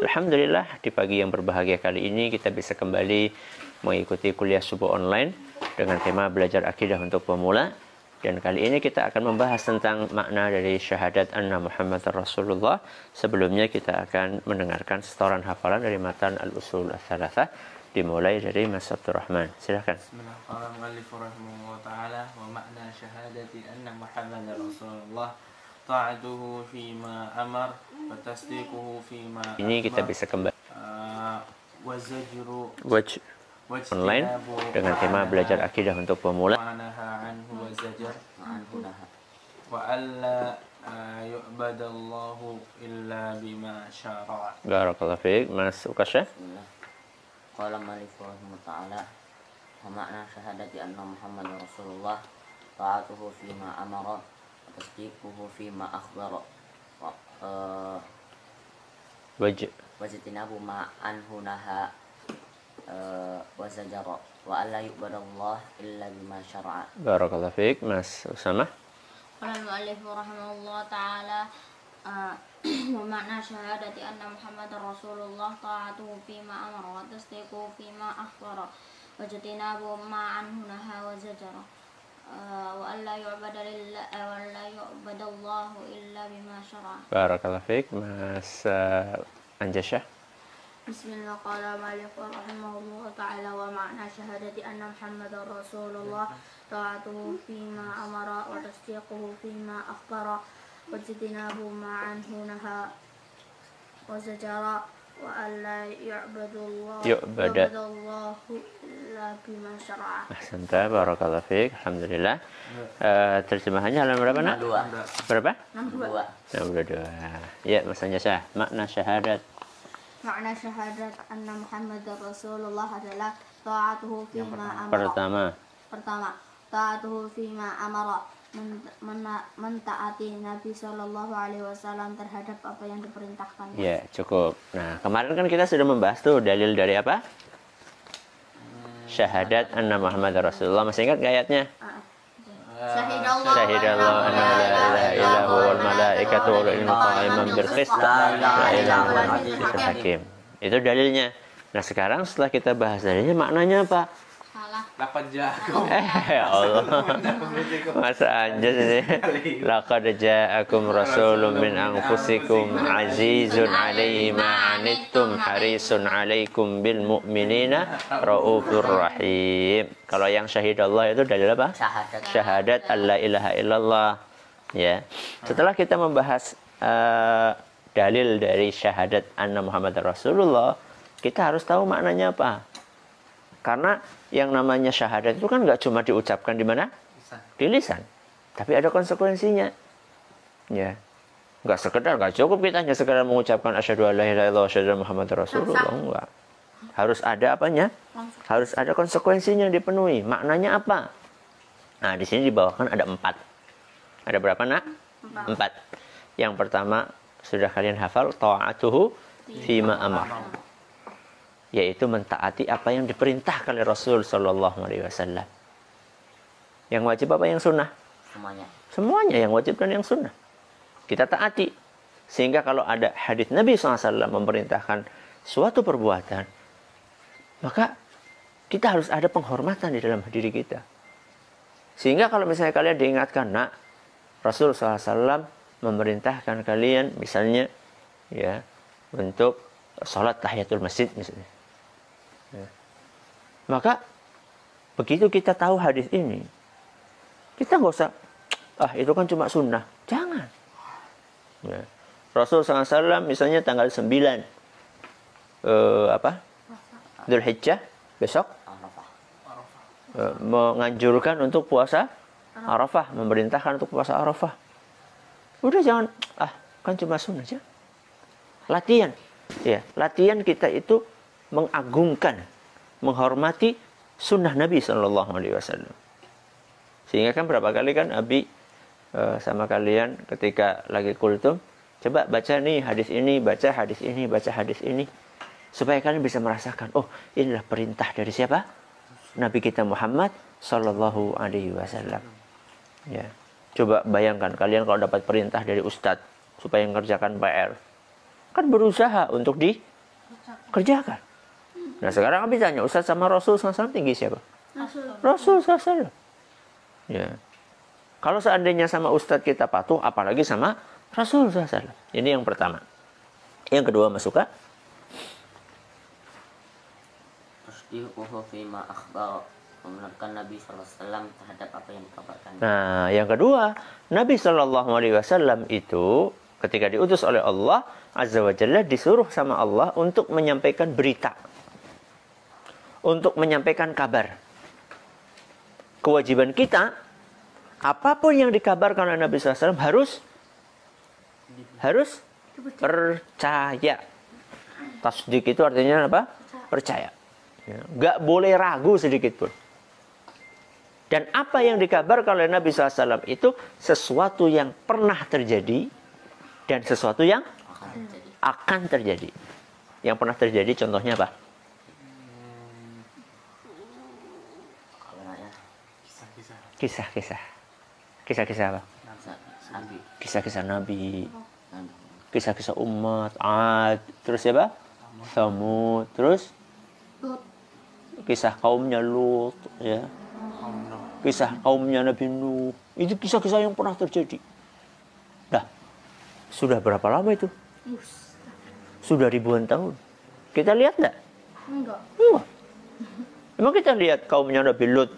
Alhamdulillah di pagi yang berbahagia kali ini kita bisa kembali mengikuti kuliah subuh online dengan tema belajar akidah untuk pemula. Dan kali ini kita akan membahas tentang makna dari syahadat anna Muhammad Rasulullah. Sebelumnya kita akan mendengarkan setoran hafalan dari matan Al-Usul Ats-Tsalatsah dimulai dari Mas Abdul Rahman. Silakan. Bismillahirrahmanirrahim. Wa makna syahadati anna Muhammad Rasulullah ta'atuhu fima amar wa tasdiquhu fima ini kita bisa kembali wa zajru online dengan tema belajar akidah untuk pemula. Wa alla yu'badallahu illa bima syara'a. Barakallahu fiik. Mas Ukasha. Qala malifu ta'ala wa makna syahadati anna Muhammad Rasulullah ta'atuhu fima amara wa tasdiquhu fima akhbara wajtinabu ma anhu naha wa zajara wa alla yu'badallah illa bima syara'a. Barakallahu fiik. Mas Usama. Qala al-mu'allif rahimahullah ta'ala wa makna syahadati anna Muhammadar Rasulullah ta'atuhu fima amara wa tasdiquhu fima akhbara wajtinabu ma anhu naha wa zajara wa alla yu'badallahu illa bima syara'a. Barakallahu fiik. Mas Anjasha. Bismillah. Qala al-mu'allif rahimahullah ta'ala wa makna syahadati anna Muhammadar Rasulullah ta'atuhu fima amara wa tasdiquhu fima akhbara wajtinabu ma anhu naha wa zajara wa alla yu'badallahu illa bima syara'a. Ahsanta, barakallahu fiik. Alhamdulillah. Terjemahannya halaman berapa, Nak? Berapa? 62. Ya, Mas Anjasha. Makna syahadat. Makna syahadat anna Muhammadar Rasulullah adalah ta'atuhu fima amara. Pertama, ta'atuhu fima amara, mentaati Nabi Shallallahu Alaihi Wasallam terhadap apa yang diperintahkan. Ya, cukup. Nah, kemarin kan kita sudah membahas tuh dalil dari apa? Syahadat anna Muhammad Rasulullah. Masih ingat ayatnya? Syahidallahu anna la ilaha illa huwal malaikatu wal ilmu qa'iman bil qist la ilaha illa hakim. Itu dalilnya. Nah, sekarang setelah kita bahas dalilnya, maknanya apa? Laqad ja'akum. Ya Allah. Masa Anjas ini. Laqad ja'akum rasulun min anfusikum azizun 'alaihi ma 'anittum harisun 'alaikum bil mu'minina raufur rahim. Kalau yang syahidallah itu dalil apa? Syahadat alla ilaha illallah. Ya. Setelah kita membahas dalil dari syahadat anna Muhammad Rasulullah, kita harus tahu maknanya apa. Karena yang namanya syahadat itu kan nggak cuma diucapkan di mana? Di lisan. Tapi ada konsekuensinya. Ya. Nggak sekedar, nggak cukup kita hanya sekedar mengucapkan asyhadu alla ilaha illallah wa asyhadu anna Muhammadar Rasulullah. Enggak. Harus ada apanya? Harus ada konsekuensinya dipenuhi. Maknanya apa? Nah, di sini dibawakan ada 4. Ada berapa, Nak? 4. Yang pertama sudah kalian hafal, ta'atuhu fima amar. Yaitu mentaati apa yang diperintahkan oleh Rasul Sallallahu Alaihi Wasallam. Yang wajib apa yang sunnah? Semuanya yang wajib dan yang sunnah. Kita taati. Sehingga kalau ada hadis Nabi SAW memerintahkan suatu perbuatan, maka kita harus ada penghormatan di dalam diri kita. Sehingga kalau misalnya kalian diingatkan, Nak, Rasul SAW memerintahkan kalian misalnya ya untuk sholat tahiyatul masjid misalnya. Ya. Maka begitu kita tahu hadis ini, kita nggak usah, itu kan cuma sunnah. Jangan. Ya. Rasul SAW misalnya tanggal 9 Dzulhijjah besok menganjurkan untuk puasa Arafah, memerintahkan untuk puasa Arafah. Udah jangan, kan cuma sunnah aja. Latihan. Ya, latihan kita itu mengagungkan, menghormati sunnah Nabi Sallallahu Alaihi Wasallam. Sehingga kan berapa kali kan Abi sama kalian ketika lagi kultum, coba baca nih hadis ini, baca hadis ini, baca hadis ini, supaya kalian bisa merasakan, oh inilah perintah dari siapa? Nabi kita Muhammad Sallallahu Alaihi Wasallam. Ya, coba bayangkan kalian kalau dapat perintah dari ustadz supaya mengerjakan PR. kan berusaha untuk dikerjakan. Nah sekarang Abi tanya, Ustaz sama Rasul SAW tinggi siapa? Rasul SAW. Ya. Kalau seandainya sama Ustadz kita patuh, apalagi sama Rasul SAW. Ini yang pertama. Yang kedua, Mas Suka. Tasdiquhu fima akhbar, membenarkan Nabi SAW terhadap apa yang dikabarkan. Nah, yang kedua, Nabi SAW itu ketika diutus oleh Allah Azza wa Jalla disuruh sama Allah untuk menyampaikan berita, untuk menyampaikan kabar. Kewajiban kita, apapun yang dikabarkan oleh Nabi SAW harus percaya. Tasdik itu artinya apa? Percaya. Ya, nggak boleh ragu sedikit pun. Dan apa yang dikabarkan oleh Nabi SAW itu sesuatu yang pernah terjadi dan sesuatu yang akan terjadi. Yang pernah terjadi contohnya apa? Kisah-kisah. Kisah-kisah apa? Nabi. Kisah-kisah Nabi. Kisah-kisah umat. Ad. Terus siapa? Samud. Terus? Kisah kaumnya Lut. Ya. Kisah kaumnya Nabi Nuh. Itu kisah-kisah yang pernah terjadi. Nah, sudah berapa lama itu? Sudah ribuan tahun. Kita lihat enggak? Enggak. Emang kita lihat kaumnya Nabi Lut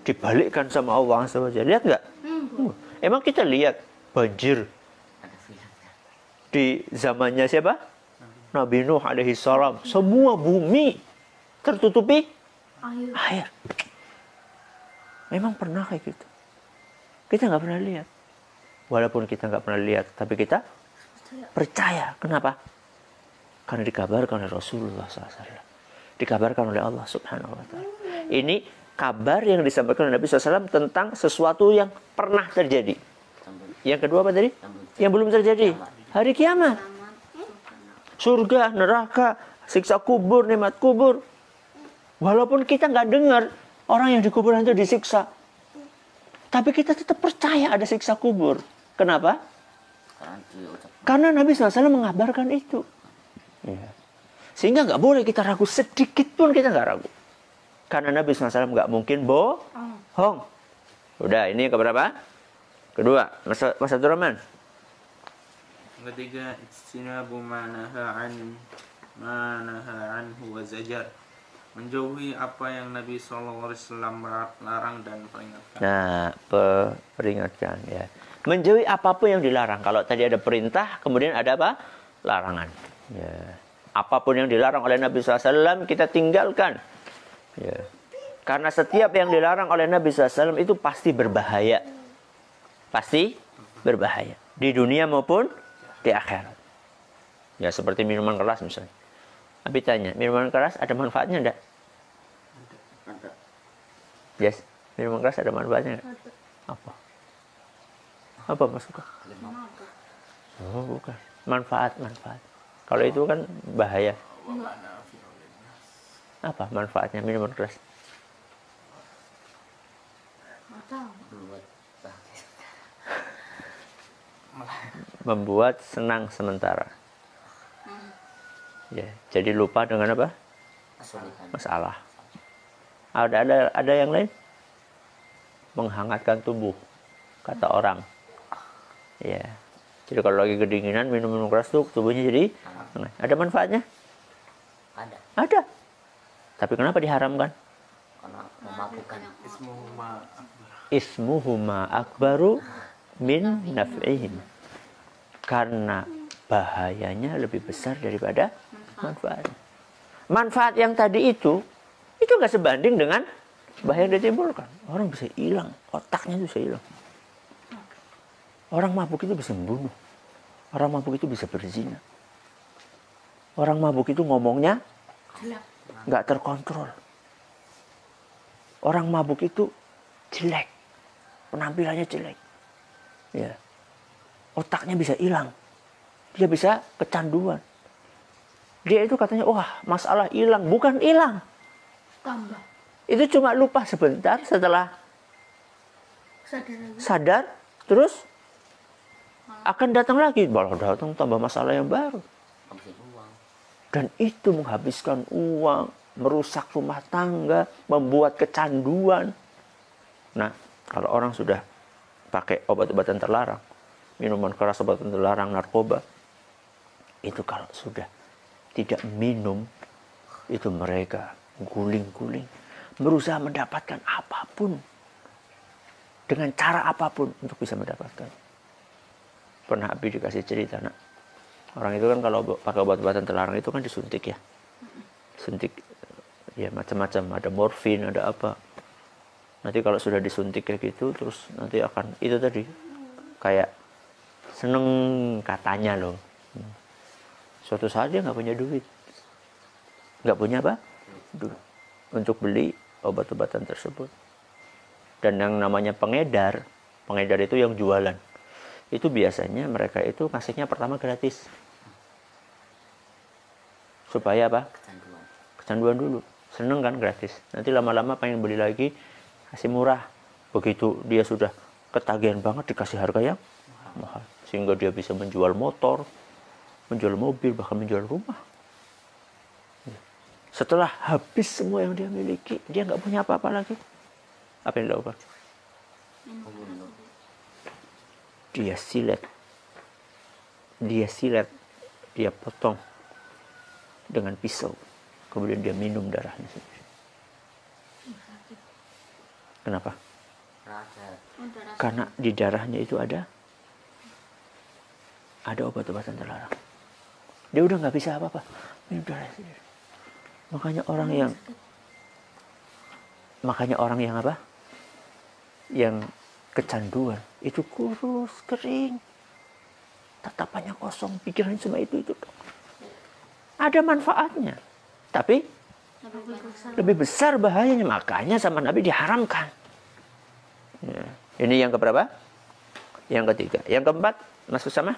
dibalikkan sama Allah SWT. Lihat nggak? Emang kita lihat banjir di zamannya siapa? Nabi Nuh alaihi salam. Semua bumi tertutupi air. Memang pernah kayak gitu. Kita nggak pernah lihat. Walaupun kita nggak pernah lihat, tapi kita percaya. Kenapa? Karena dikabarkan oleh Rasulullah SAW. Dikabarkan oleh Allah Subhanahu Wa Taala. Ini kabar yang disampaikan oleh Nabi SAW tentang sesuatu yang pernah terjadi. Yang kedua apa tadi? Yang belum terjadi. Hari kiamat. Surga, neraka, siksa kubur, nikmat kubur. Walaupun kita nggak dengar orang yang di kuburan itu disiksa, tapi kita tetap percaya ada siksa kubur. Kenapa? Karena Nabi SAW mengabarkan itu. Ya. Sehingga nggak boleh kita ragu sedikit pun, kita nggak ragu. Karena Nabi SAW nggak mungkin bohong. Udah, ini keberapa? Kedua, Mas Abdul Rahman. Ketiga, ijtinabu ma naha anhu wa zajar. Menjauhi apa yang Nabi SAW larang dan peringatkan. Nah, peringatkan ya. Menjauhi apapun yang dilarang. Kalau tadi ada perintah, kemudian ada apa? Larangan. Ya. Apapun yang dilarang oleh Nabi SAW kita tinggalkan. Ya. Karena setiap yang dilarang oleh Nabi SAW itu pasti berbahaya. Pasti berbahaya. Di dunia maupun di akhirat. Ya, seperti minuman keras misalnya. Abi tanya, minuman keras ada manfaatnya enggak? Ada. Yes. Minuman keras ada manfaatnya enggak? Apa? Apa maksudnya? Oh, bukan. Manfaat. Kalau itu kan bahaya. Apa manfaatnya minuman keras? Membuat senang sementara. Ya, jadi lupa dengan apa? Masalah. Ada yang lain? Menghangatkan tubuh, kata orang. Ya. Jadi kalau lagi kedinginan minum keras tuh tubuhnya jadi hangat. Ada manfaatnya? Ada. Tapi kenapa diharamkan? Karena memabukkan. Ismuhuma akbaru min naf'ihim. Karena bahayanya lebih besar daripada manfaatnya. Manfaat yang tadi itu nggak sebanding dengan bahaya yang ditimbulkan. Orang bisa hilang, otaknya bisa hilang. Orang mabuk itu bisa membunuh. Orang mabuk itu bisa berzina. Orang mabuk itu ngomongnya nggak terkontrol. Orang mabuk itu jelek, penampilannya jelek. Ya. Otaknya bisa hilang. Dia bisa kecanduan. Dia itu katanya, wah masalah hilang. Bukan hilang. Tambah. Itu cuma lupa sebentar setelah sadar. Terus akan datang lagi. Malah datang tambah masalah yang baru. habisin uang. Dan itu menghabiskan uang, merusak rumah tangga, membuat kecanduan. Nah, kalau orang sudah pakai obat-obatan terlarang, minuman keras, obat-obatan terlarang, narkoba, itu kalau sudah tidak minum, itu mereka guling-guling, berusaha mendapatkan apapun, dengan cara apapun untuk bisa mendapatkan. Pernah Abi dikasih cerita, nak, orang itu kan kalau pakai obat-obatan terlarang itu kan disuntik ya, suntik ya macam-macam, ada morfin, ada apa. Nanti kalau sudah disuntik kayak gitu, terus nanti akan itu tadi kayak seneng katanya loh. Suatu saat dia nggak punya duit, nggak punya apa, duit untuk beli obat-obatan tersebut. Dan yang namanya pengedar itu yang jualan, itu biasanya mereka itu kasihnya pertama gratis, supaya apa? Kecanduan dulu, seneng kan gratis. Nanti lama-lama pengen beli lagi, kasih murah. Begitu dia sudah ketagihan banget, dikasih harga yang mahal, sehingga dia bisa menjual motor, menjual mobil, bahkan menjual rumah. Setelah habis semua yang dia miliki, dia nggak punya apa-apa lagi. Apa yang dilakukan? Dia silet, dia potong dengan pisau, kemudian dia minum darahnya sendiri. Kenapa? Karena di darahnya itu ada obat-obatan terlarang. Dia udah nggak bisa apa-apa, minum darah sendiri. Makanya orang yang apa? Yang kecanduan itu kurus, kering, tatapannya kosong, pikirannya cuma itu. Ada manfaatnya, tapi lebih besar bahayanya. Makanya sama Nabi diharamkan. Ya. Ini yang keberapa? Yang ketiga. Yang keempat, masuk sama?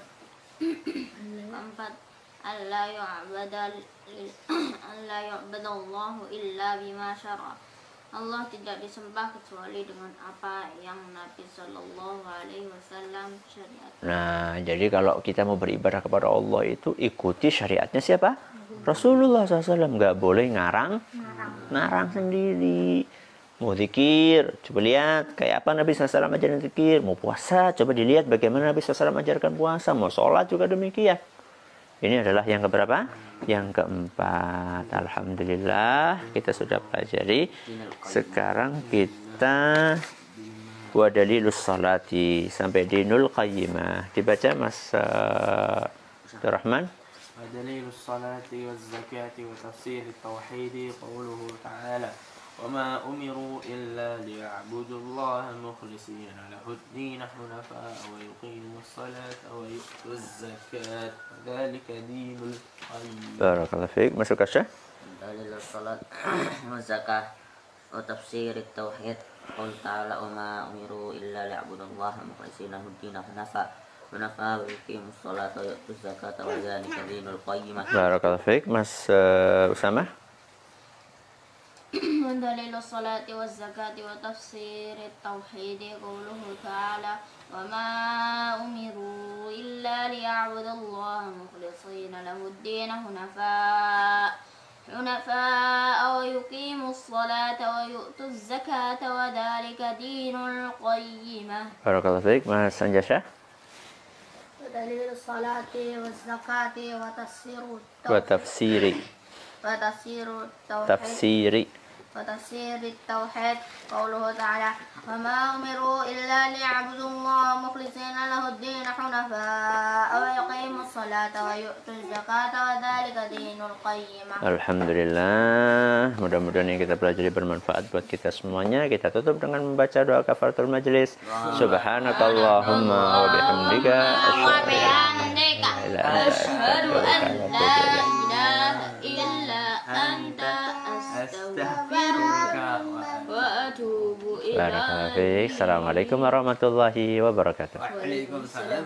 Keempat, Allah yu'badallahu illa bima syara'. Allah tidak disembah kecuali dengan apa yang Nabi Shallallahu Alaihi Wasallam syariatkan. Nah, jadi kalau kita mau beribadah kepada Allah itu ikuti syariatnya siapa? Rasulullah SAW. Nggak boleh ngarang sendiri. Mau zikir, coba lihat kayak apa Nabi SAW ajarin zikir. Mau puasa, coba dilihat bagaimana Nabi SAW ajarkan puasa. Mau sholat juga demikian. Ini adalah yang keberapa? Yang keempat. Alhamdulillah kita sudah pelajari. Sekarang kita wa dalilus salati sampai dinul qayyimah. Dibaca Mas Abdurrahman. Wa dalilus salati waz zakati wa tafsir at-tauhid qawluhu ta'ala وما أمروا إلا ليعبدوا الله مخلصين له الدين حنفاء ويقيموا الصلاة ويؤتوا الزكاة وذلك دين القيم. بارك الله فيك. Masuk Syekh. دليل الصلاة والزكاة وتفسير التوحيد قول تعالى وما أمروا إلا ليعبدوا الله مخلصين له الدين حنفاء ويقيموا الصلاة ويؤتوا الزكاة وذلك دين القيم. بارك الله فيك. Mas Usama. دليل الصلاة والزكاة وتفسير التوحيد قوله تعالى وما أمروا إلا ليعبدوا الله مخلصين له الدين حنفاء ويقيموا الصلاة ويؤتوا الزكاة وذلك دين القيمة. بارك الله فيك. Mas Anjasha. دليل الصلاة والزكاة وتفسير التوحيد قوله تعالى وما أمروا إلا ليعبدوا الله مخلصين له الدين حنفاء ويقيموا الصلاة ويؤتوا الزكاة وذلك دين القيمة. Alhamdulillah, mudah-mudahan yang kita pelajari bermanfaat buat kita semuanya. Kita tutup dengan membaca doa kafaratul majlis. Subhanakallahumma wa bihamdika asyhadu an la ilaha illa anta astaghfiruka wa atubu ilaik. Assalamualaikum warahmatullahi wabarakatuh. Waalaikumsalam.